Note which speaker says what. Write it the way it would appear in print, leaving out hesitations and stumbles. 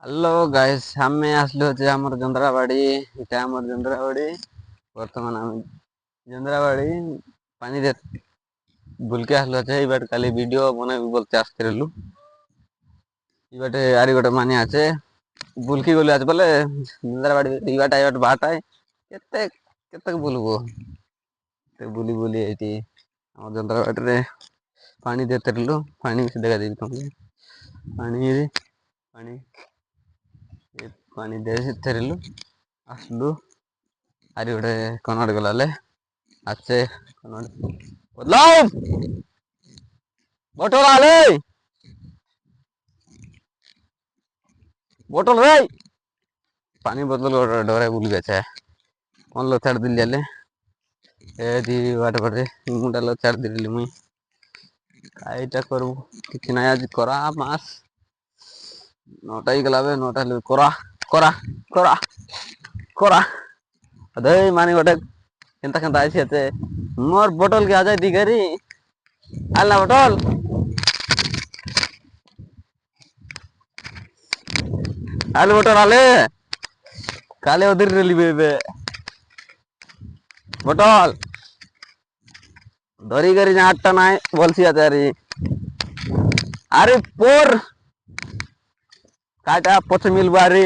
Speaker 1: Hello guys, আমি আসলে হচ্ছে আমার জন্দ্রাবাড়ি। এটা আমার জন্দ্রাবাড়ি। বর্তমানে আমি জন্দ্রাবাড়ি পানিতে বুলকে আসলে হচ্ছে। এবার কালি ভিডিও বনাবি বলতে আসতে রইলু। এবারে আরি গোটে মানে আছে বুলকি গলি আছে বলে জন্দ্রাবাড়ি ইবাটা এবার বাটায় কেতে কেতে বলবো। বুলি বুলি এটি আমার জন্দ্রাবাড়িরে পানি দিতে রইলু। পানি দেখা দিবি তোমাকে। পানি পানি পানি দিয়ে রইলু আসলু। আরে ওটা কনাড গলালে আছে কনাড বদলাও বটল আলে বটল রে পানি বদল ডরে ভুল গেছে কোন লো ছাড় দিল জালে এ দি বাট বাটে মুন্ডা লো ছাড় দিলি মুই কাইটা করব কিছু নাই আজ করা মাস নটাই গলাবে নটা করা করা করা করা আদে মানে ওটা কেনতা কেনতা আইছে মোর বটল কে আজাই দিগারি আলা বটল আলে বটল আলে কালে ওদের রেলিবে বটল ধরি গরি আটটা নাই বলছি আছে আরে আরে পোর কাটা পথে মিলবো আরে